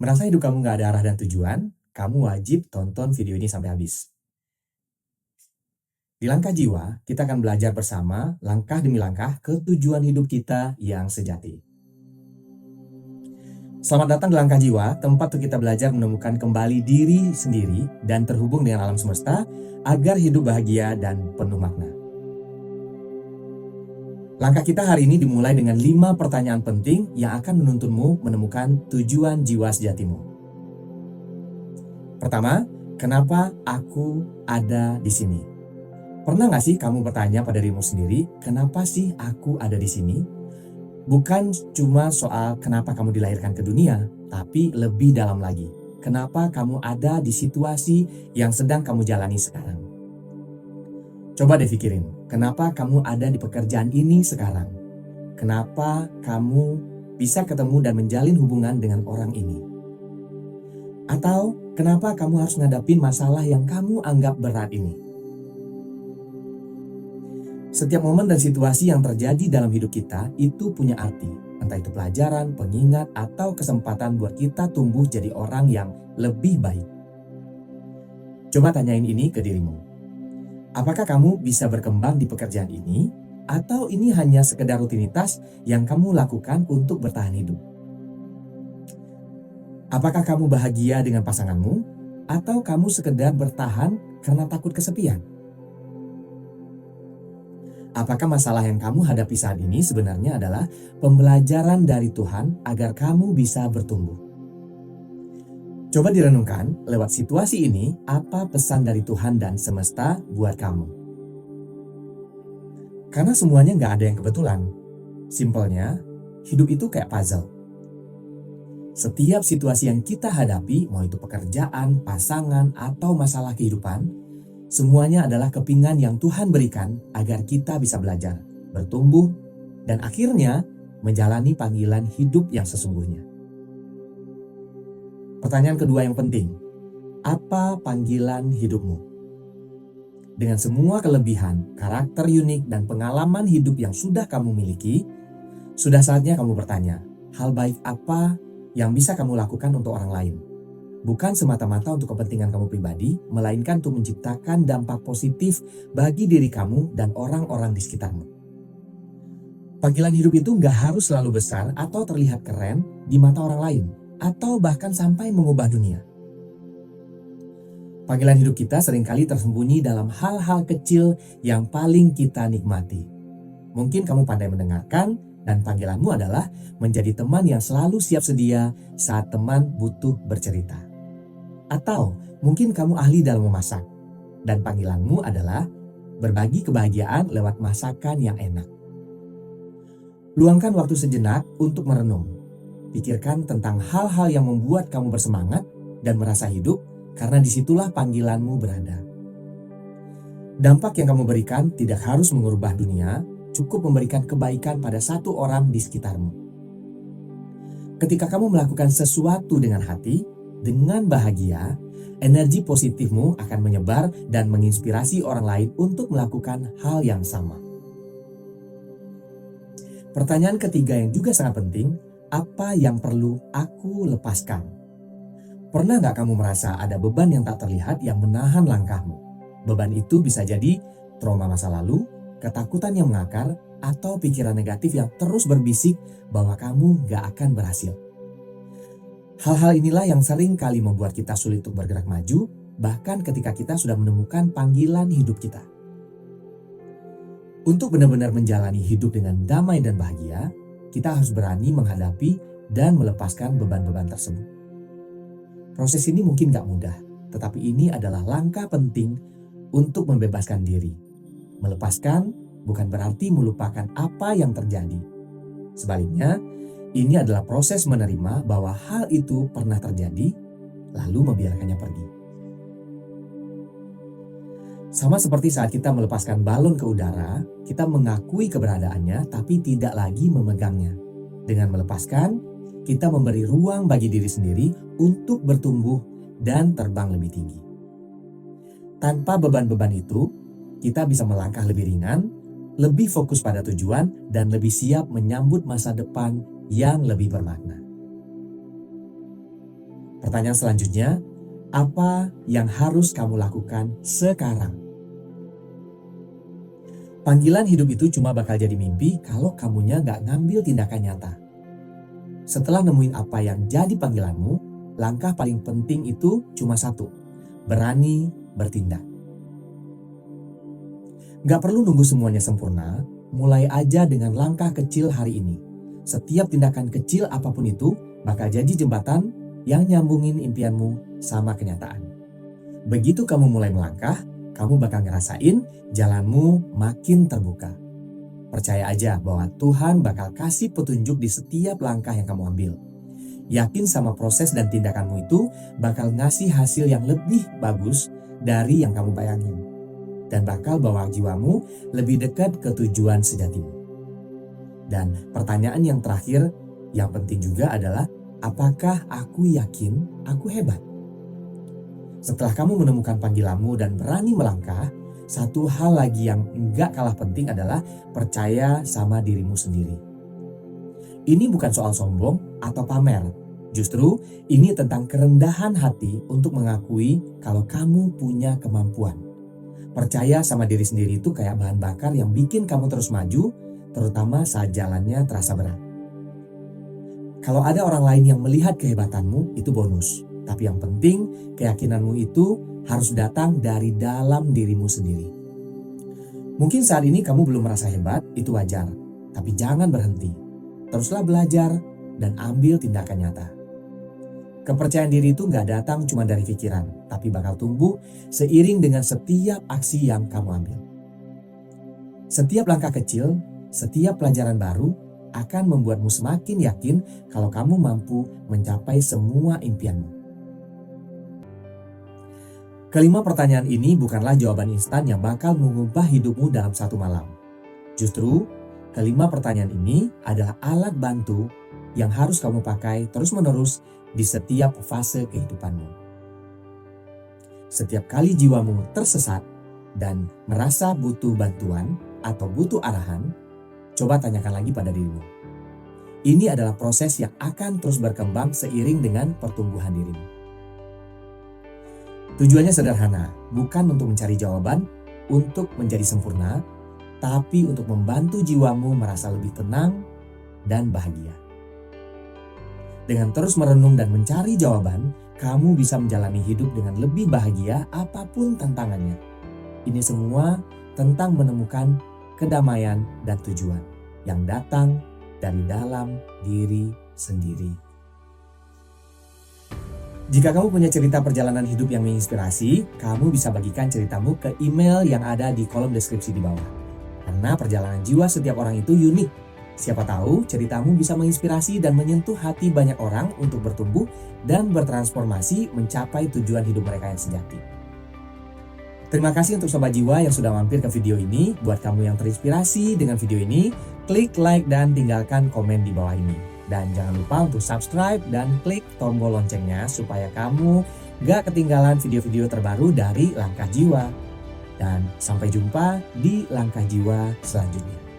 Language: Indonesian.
Merasa hidup kamu nggak ada arah dan tujuan? Kamu wajib tonton video ini sampai habis. Di Langkah Jiwa, kita akan belajar bersama langkah demi langkah ke tujuan hidup kita yang sejati. Selamat datang di Langkah Jiwa, tempat untuk kita belajar menemukan kembali diri sendiri dan terhubung dengan alam semesta agar hidup bahagia dan penuh makna. Langkah kita hari ini dimulai dengan 5 pertanyaan penting yang akan menuntunmu menemukan tujuan jiwa sejatimu. Pertama, kenapa aku ada di sini? Pernah gak sih kamu bertanya pada dirimu sendiri, kenapa sih aku ada di sini? Bukan cuma soal kenapa kamu dilahirkan ke dunia, tapi lebih dalam lagi. Kenapa kamu ada di situasi yang sedang kamu jalani sekarang? Coba deh pikirin, kenapa kamu ada di pekerjaan ini sekarang? Kenapa kamu bisa ketemu dan menjalin hubungan dengan orang ini? Atau kenapa kamu harus ngadapin masalah yang kamu anggap berat ini? Setiap momen dan situasi yang terjadi dalam hidup kita itu punya arti. Entah itu pelajaran, pengingat, atau kesempatan buat kita tumbuh jadi orang yang lebih baik. Coba tanyain ini ke dirimu. Apakah kamu bisa berkembang di pekerjaan ini? Atau ini hanya sekedar rutinitas yang kamu lakukan untuk bertahan hidup? Apakah kamu bahagia dengan pasanganmu? Atau kamu sekedar bertahan karena takut kesepian? Apakah masalah yang kamu hadapi saat ini sebenarnya adalah pembelajaran dari Tuhan agar kamu bisa bertumbuh? Coba direnungkan, lewat situasi ini, apa pesan dari Tuhan dan semesta buat kamu? Karena semuanya nggak ada yang kebetulan. Simpelnya, hidup itu kayak puzzle. Setiap situasi yang kita hadapi, mau itu pekerjaan, pasangan, atau masalah kehidupan, semuanya adalah kepingan yang Tuhan berikan agar kita bisa belajar, bertumbuh, dan akhirnya menjalani panggilan hidup yang sesungguhnya. Pertanyaan kedua yang penting, apa panggilan hidupmu? Dengan semua kelebihan, karakter unik, dan pengalaman hidup yang sudah kamu miliki, sudah saatnya kamu bertanya, hal baik apa yang bisa kamu lakukan untuk orang lain? Bukan semata-mata untuk kepentingan kamu pribadi, melainkan untuk menciptakan dampak positif bagi diri kamu dan orang-orang di sekitarmu. Panggilan hidup itu gak harus selalu besar atau terlihat keren di mata orang lain, atau bahkan sampai mengubah dunia. Panggilan hidup kita seringkali tersembunyi dalam hal-hal kecil yang paling kita nikmati. Mungkin kamu pandai mendengarkan, dan panggilanmu adalah menjadi teman yang selalu siap sedia saat teman butuh bercerita. Atau mungkin kamu ahli dalam memasak, dan panggilanmu adalah berbagi kebahagiaan lewat masakan yang enak. Luangkan waktu sejenak untuk merenung. Pikirkan tentang hal-hal yang membuat kamu bersemangat dan merasa hidup, karena disitulah panggilanmu berada. Dampak yang kamu berikan tidak harus mengubah dunia, cukup memberikan kebaikan pada satu orang di sekitarmu. Ketika kamu melakukan sesuatu dengan hati, dengan bahagia, energi positifmu akan menyebar dan menginspirasi orang lain untuk melakukan hal yang sama. Pertanyaan ketiga yang juga sangat penting, apa yang perlu aku lepaskan? Pernah gak kamu merasa ada beban yang tak terlihat yang menahan langkahmu? Beban itu bisa jadi trauma masa lalu, ketakutan yang mengakar, atau pikiran negatif yang terus berbisik bahwa kamu gak akan berhasil. Hal-hal inilah yang sering kali membuat kita sulit untuk bergerak maju, bahkan ketika kita sudah menemukan panggilan hidup kita. Untuk benar-benar menjalani hidup dengan damai dan bahagia, kita harus berani menghadapi dan melepaskan beban-beban tersebut. Proses ini mungkin gak mudah, tetapi ini adalah langkah penting untuk membebaskan diri. Melepaskan bukan berarti melupakan apa yang terjadi. Sebaliknya, ini adalah proses menerima bahwa hal itu pernah terjadi, lalu membiarkannya pergi. Sama seperti saat kita melepaskan balon ke udara, kita mengakui keberadaannya tapi tidak lagi memegangnya. Dengan melepaskan, kita memberi ruang bagi diri sendiri untuk bertumbuh dan terbang lebih tinggi. Tanpa beban-beban itu, kita bisa melangkah lebih ringan, lebih fokus pada tujuan, dan lebih siap menyambut masa depan yang lebih bermakna. Pertanyaan selanjutnya, apa yang harus kamu lakukan sekarang? Panggilan hidup itu cuma bakal jadi mimpi kalau kamunya gak ngambil tindakan nyata. Setelah nemuin apa yang jadi panggilanmu, langkah paling penting itu cuma satu, berani bertindak. Gak perlu nunggu semuanya sempurna, mulai aja dengan langkah kecil hari ini. Setiap tindakan kecil apapun itu bakal jadi jembatan yang nyambungin impianmu sama kenyataan. Begitu kamu mulai melangkah, kamu bakal ngerasain jalanmu makin terbuka. Percaya aja bahwa Tuhan bakal kasih petunjuk di setiap langkah yang kamu ambil. Yakin sama proses dan tindakanmu itu bakal ngasih hasil yang lebih bagus dari yang kamu bayangin. Dan bakal bawa jiwamu lebih dekat ke tujuan sejatimu. Dan pertanyaan yang terakhir yang penting juga adalah, apakah aku yakin aku hebat? Setelah kamu menemukan panggilanmu dan berani melangkah, satu hal lagi yang enggak kalah penting adalah percaya sama dirimu sendiri. Ini bukan soal sombong atau pamer. Justru ini tentang kerendahan hati untuk mengakui kalau kamu punya kemampuan. Percaya sama diri sendiri itu kayak bahan bakar yang bikin kamu terus maju, terutama saat jalannya terasa berat. Kalau ada orang lain yang melihat kehebatanmu, itu bonus. Tapi yang penting, keyakinanmu itu harus datang dari dalam dirimu sendiri. Mungkin saat ini kamu belum merasa hebat, itu wajar. Tapi jangan berhenti. Teruslah belajar dan ambil tindakan nyata. Kepercayaan diri itu gak datang cuma dari pikiran, tapi bakal tumbuh seiring dengan setiap aksi yang kamu ambil. Setiap langkah kecil, setiap pelajaran baru akan membuatmu semakin yakin kalau kamu mampu mencapai semua impianmu. Kelima pertanyaan ini bukanlah jawaban instan yang bakal mengubah hidupmu dalam satu malam. Justru, kelima pertanyaan ini adalah alat bantu yang harus kamu pakai terus-menerus di setiap fase kehidupanmu. Setiap kali jiwamu tersesat dan merasa butuh bantuan atau butuh arahan, coba tanyakan lagi pada dirimu. Ini adalah proses yang akan terus berkembang seiring dengan pertumbuhan dirimu. Tujuannya sederhana, bukan untuk mencari jawaban, untuk menjadi sempurna, tapi untuk membantu jiwamu merasa lebih tenang dan bahagia. Dengan terus merenung dan mencari jawaban, kamu bisa menjalani hidup dengan lebih bahagia apapun tantangannya. Ini semua tentang menemukan kedamaian dan tujuan yang datang dari dalam diri sendiri. Jika kamu punya cerita perjalanan hidup yang menginspirasi, kamu bisa bagikan ceritamu ke email yang ada di kolom deskripsi di bawah. Karena perjalanan jiwa setiap orang itu unik. Siapa tahu ceritamu bisa menginspirasi dan menyentuh hati banyak orang untuk bertumbuh dan bertransformasi mencapai tujuan hidup mereka yang sejati. Terima kasih untuk Sobat Jiwa yang sudah mampir ke video ini. Buat kamu yang terinspirasi dengan video ini, klik like dan tinggalkan komen di bawah ini. Dan jangan lupa untuk subscribe dan klik tombol loncengnya supaya kamu gak ketinggalan video-video terbaru dari Langkah Jiwa. Dan sampai jumpa di Langkah Jiwa selanjutnya.